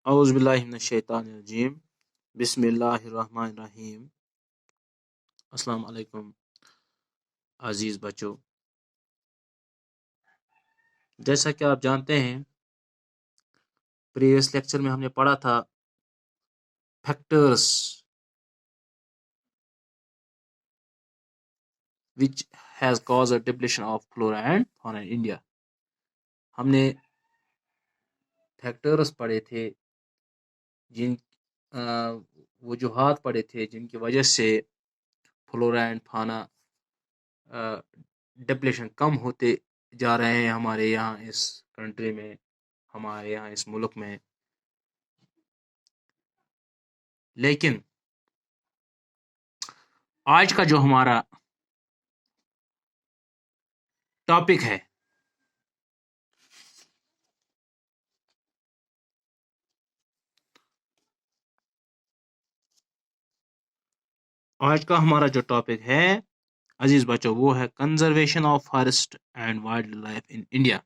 اعوذ باللہ من الشیطان الرجیم بسم اللہ الرحمن الرحیم۔ السلام علیکم عزیز بچوں، جیسا کہ آپ جانتے ہیں پریویس لیکچر میں ہم نے پڑھا تھا factors which has caused a depletion of flora and fauna in India۔ ہم نے فیکٹرز پڑھے تھے، جن وجوہات پڑھے تھے جن کی وجہ سے فلورا اینڈ فانا ڈپلیشن کم ہوتے جا رہے ہیں ہمارے یہاں اس کنٹری میں، ہمارے یہاں اس ملک میں۔ لیکن آج کا جو ہمارا ٹاپک ہے عزیز بچوں وہ ہے conservation of forest and wild life in India.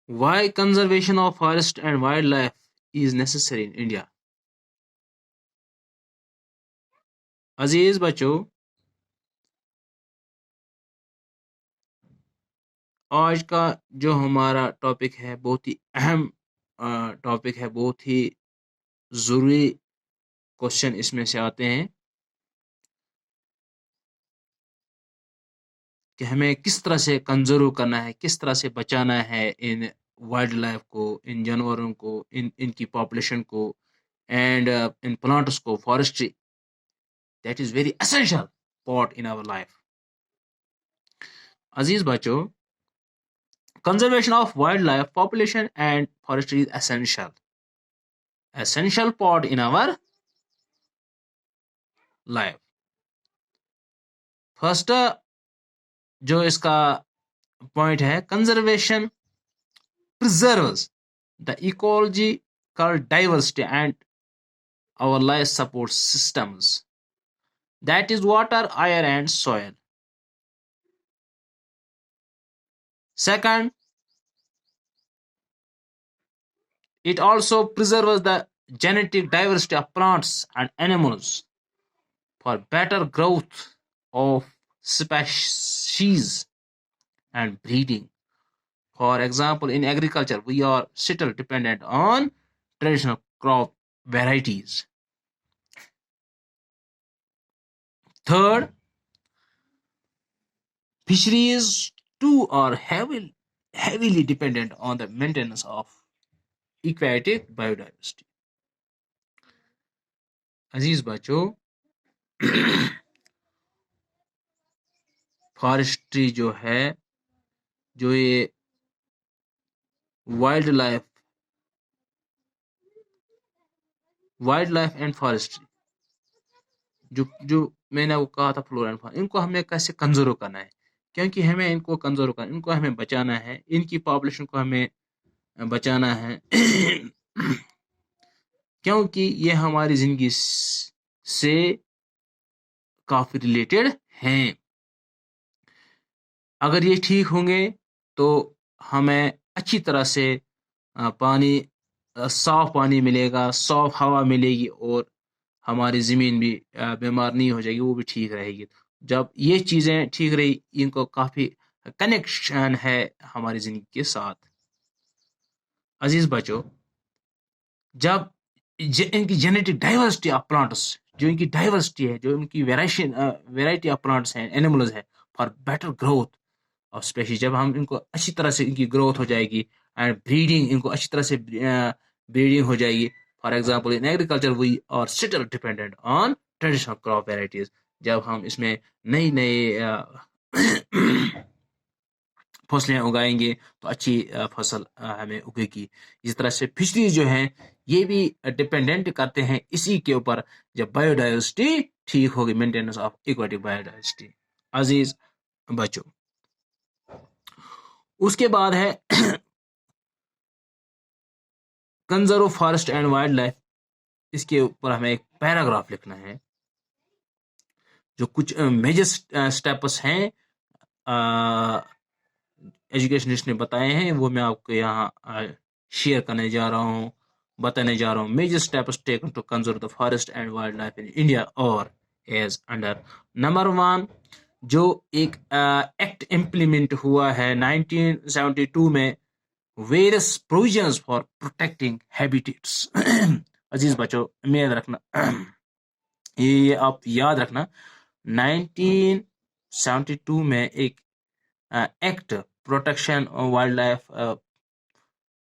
Why conservation of forest and wild life is necessary in India. عزیز بچوں، آج کا جو ہمارا ٹاپک ہے بہت ہی اہم ٹاپک ہے، بہت ہی ضروری کوشچن اس میں سے آتے ہیں کہ ہمیں کس طرح سے کنزرو کرنا ہے، کس طرح سے بچانا ہے ان وائلڈ لائف کو، ان جانوروں کو، ان کی پاپولیشن کو، اینڈ ان پلانٹس کو۔ Forestry that is very essential part in our life. عزیز بچوں، conservation of wildlife population and forestry is essential part in our life۔ First جو اس کا پوائنٹ ہے، conservation preserves the ecological diversity and our life support systems, that is water, air and soil۔ Second, it also preserves the genetic diversity of plants and animals for better growth of species and breeding۔ For example, in agriculture, we are still dependent on traditional crop varieties۔ Third, fisheries too are heavily dependent on the maintenance of aquatic biodiversity۔ عزیز بچوں، forestry جو ہے، جو یہ wild life and forestry جو میں نے وہ کہا تھا فلورا اینڈ فانا، ان کو ہمیں کیسے کنزرو کرنا ہے، کیونکہ ہمیں ان کو کنزرو کرنا، ان کو ہمیں بچانا ہے، ان کی پاپولیشن کو ہمیں بچانا ہے کیونکہ یہ ہماری زندگی سے کافی ریلیٹڈ ہیں۔ اگر یہ ٹھیک ہوں گے تو ہمیں اچھی طرح سے پانی، صاف پانی ملے گا، صاف ہوا ملے گی، اور ہماری زمین بھی بیمار نہیں ہو جائے گی، وہ بھی ٹھیک رہے گی۔ جب یہ چیزیں ٹھیک رہی، ان کو کافی کنیکشن ہے ہماری زندگی کے ساتھ۔ عزیز بچوں، جب ان کی جینیٹک ڈائیورسٹی آف پلانٹس، جو ان کی ڈائیورسٹی ہے، جو ان کی ویرائٹی آف پلانٹس ہیں، اینیملز ہیں، for better growth of species, جب ہم ان کو اچھی طرح سے ان کی گروتھ ہو جائے گی، اینڈ بریڈنگ، ان کو اچھی طرح سے بریڈنگ ہو جائے گی۔ For example in agriculture we are still dependent on traditional crop varieties. جب ہم اس میں نئی فصلیں اگائیں گے تو اچھی فصل ہمیں اگے گی۔ اس طرح سے فشریز جو ہیں یہ بھی ڈپینڈنٹ کرتے ہیں اسی کے اوپر، جب بایو ڈائیورسٹی ٹھیک ہوگی، maintenance of aquatic biodiversity. عزیز بچوں، اس کے بعد ہے conserve forest and wild life. اس کے اوپر ہمیں ایک پیراگراف لکھنا ہے، جو کچھ میجر سٹیپس ہیں एजुकेशनिस्ट ने बताए हैं वो मैं आपको यहाँ शेयर करने जा रहा हूँ, बताने जा रहा हूँ. Major steps taken to conserve the forest and wild life in India और एज अंडर. नंबर 1, जो एक एक्ट इम्प्लीमेंट हुआ है 1972 में, various provisions for protecting habitats. अजीज बच्चों, याद रखना, ये आप याद रखना, 1972 में एक act, protection wild life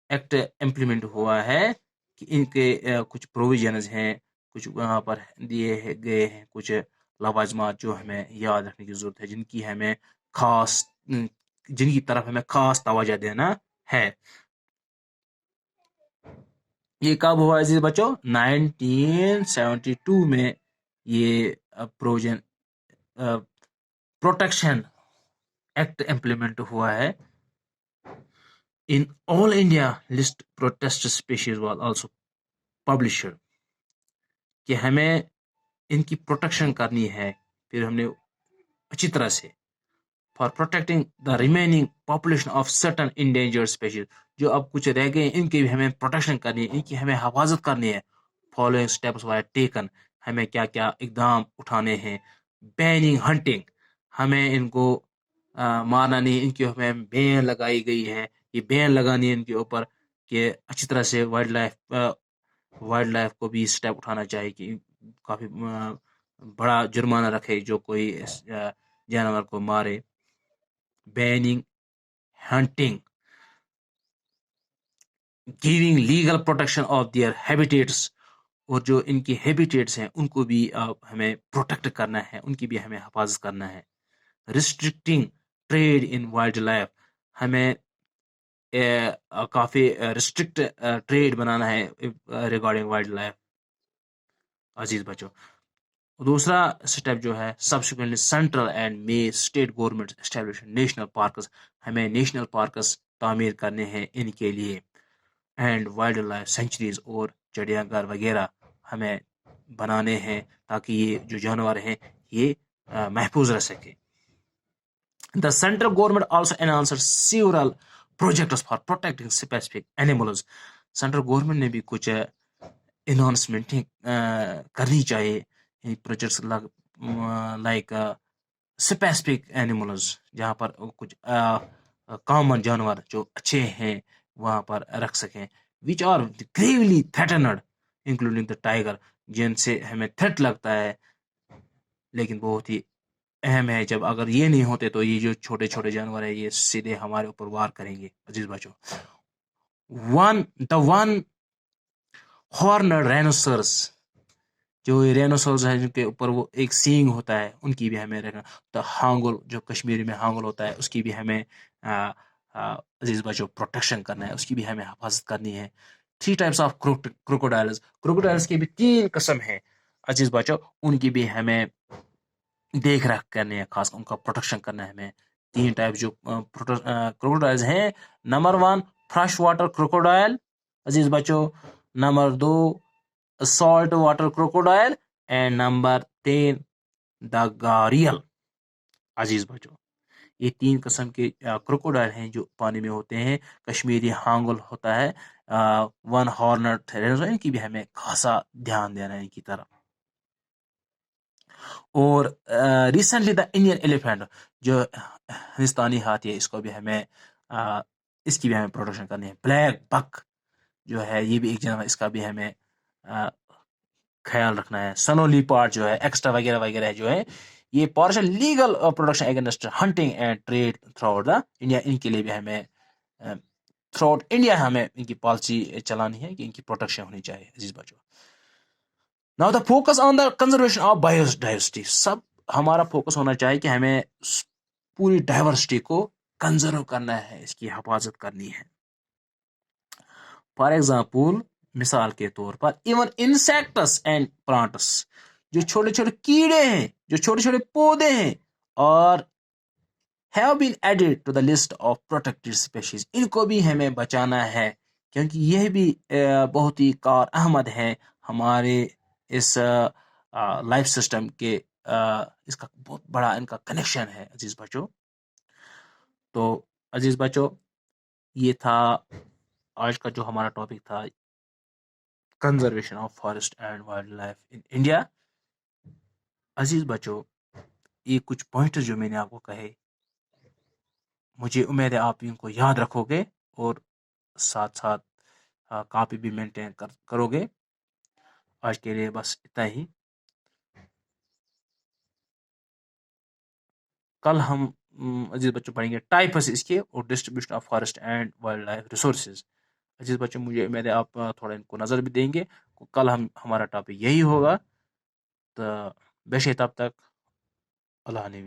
act implement हुआ है कि इनके कुछ प्रोविजंस हैं, कुछ वहाँ पर दिए गए हैं कुछ लवाजमात जो हमें याद रखने की ज़रूरत है, जिनकी हमें खास जिनकी तरफ हमें खास तवज्जो देना है. ये कब हुआ अजीज बच्चों? 1972 में ये प्रोविजन प्रोटेक्शन एक्ट इम्प्लीमेंट हुआ है. In all India, list protected species was also published. कि हमें इनकी प्रोटेक्शन करनी है. फिर हमने अच्छी तरह से for protecting the remaining population of certain endangered species, जो अब कुछ रह गए इनकी भी हमें प्रोटेक्शन करनी है, इनकी हमें हिफाजत करनी है. फॉलोइंग स्टेप्स वर टेकन, हमें क्या क्या इकदाम उठाने हैं. बैनिंग हंटिंग, हमें इनको मारना नहीं, इनकी हमें बैन लगाई गई है, ये बैन लगानी है इनके ऊपर कि अच्छी तरह से वाइल्ड लाइफ को भी स्टेप उठाना चाहिए कि काफ़ी बड़ा जुर्माना रखे जो कोई जानवर को मारे. Banning hunting, giving legal protection of their habitats, और जो इनकी हैबिटेट्स हैं उनको भी हमें प्रोटेक्ट करना है, उनकी भी हमें हिफाजत करना है. Restricting trade in wild life, हमें काफ़ी रिस्ट्रिक्ट ट्रेड बनाना है रिगार्डिंग वाइल्ड लाइफ. अजीज बच्चों, दूसरा स्टेप जो है, subsequently central and may state government establish national parks, हमें नेशनल पार्कस तामीर करने हैं इनके लिए. एंड वाइल्ड लाइफ सेंचुरीज, और चिड़ियाघर वगैरह हमें बनाने हैं ताकि ये जो जानवर हैं ये महफूज रह सके. The central government also announced several projects for protecting specific animals. Central government ने भी कुछ अनाउंसमेंट करनी चाहिए प्रोजेक्ट्स लाइक स्पेसिफिक एनिमल्स, जहाँ पर कुछ कॉमन जानवर जो अच्छे हैं वहाँ पर रख सकें. Which are gravely threatened including the tiger, जिनसे हमें थ्रेट लगता है लेकिन बहुत ही अहम है. जब अगर ये नहीं होते तो ये जो छोटे छोटे जानवर है ये सीधे हमारे ऊपर वार करेंगे. अजीज बच्चों, वन हॉर्नड राइनोसरस, जो रेनोसोर्स है जिनके ऊपर वो एक सींग होता है, उनकी भी हमें रखना. तो हांगुल, जो कश्मीरी में हांगुल होता है, उसकी भी हमें अजीज बच्चों प्रोटेक्शन करना है, उसकी भी हमें हिफाजत करनी है. 3 टाइप्स ऑफ क्रोकोडाइल्स, क्रोकोडाइल्स की भी 3 किस्म है अजीज बच्चों, उनकी भी हमें देख रेख करनी है, खास उनका प्रोटेक्शन करना है हमें. 3 टाइप जो क्रोकोडाइल्स हैं. नंबर 1 फ्रेश वाटर क्रोकोडाइल अजीज बच्चों, number 2 salt water crocodile, and number 3 the gharial. अजीज बच्चों, ये 3 किस्म के क्रोकोडाइल हैं जो पानी में होते हैं. कश्मीरी हांगुल होता है, वन हॉर्नड, इनकी भी हमें खासा ध्यान देना है इनकी तरफ. और रिसेंटली द इंडियन एलिफेंट, जो हिंदुस्तानी हाथी है, इसको भी हमें इसकी भी हमें प्रोटेक्शन करनी है. ब्लैक बक जो है ये भी एक जानवर, इसका भी हमें ख्याल रखना है. स्नो लीपर्ड जो है, एक्स्ट्रा वगैरह वगैरह जो है, ये partial legal protection against hunting and trade through out the India, इनके लिए भी हमें थ्रू आउट इंडिया हमें इनकी पॉलिसी चलानी है कि इनकी प्रोटेक्शन होनी चाहिए. अजीज बच्चों, now the focus on the conservation of biodiversity, सब हमारा फोकस होना चाहिए कि हमें पूरी डाइवर्सिटी को कंजर्व करना है, इसकी हिफाजत करनी है. फॉर एग्जाम्पल, मिसाल के तौर पर, इवन इंसेक्ट्स एंड प्लांट्स, जो छोटे छोटे कीड़े हैं, जो छोटे छोटे पौधे हैं, और have been added to the list of protected species, इनको भी हमें बचाना है क्योंकि यह भी बहुत ही कार अहमद है हमारे इस लाइफ सिस्टम के. इसका बहुत बड़ा इनका कनेक्शन है अजीज बच्चों. तो عزیز بچوں، یہ تھا آج کا جو ہمارا ٹاپک تھا، conservation of forest and wild life in India. عزیز بچوں، یہ کچھ پوائنٹس جو میں نے آپ کو کہے، مجھے امید ہے آپ ان کو یاد رکھو گے اور ساتھ ساتھ کاپی بھی مینٹین کرو گے. آج کے لیے بس اتنا ہی. کل ہم عزیز بچوں پڑھیں گے ٹائپس اس کے اور distribution of forest and wild life resources. عزیز بچوں، مجھے امید ہے آپ تھوڑا ان کو نظر بھی دیں گے. کل ہمارا ٹاپک یہی ہوگا. تو بیشے تب تک اللہ نے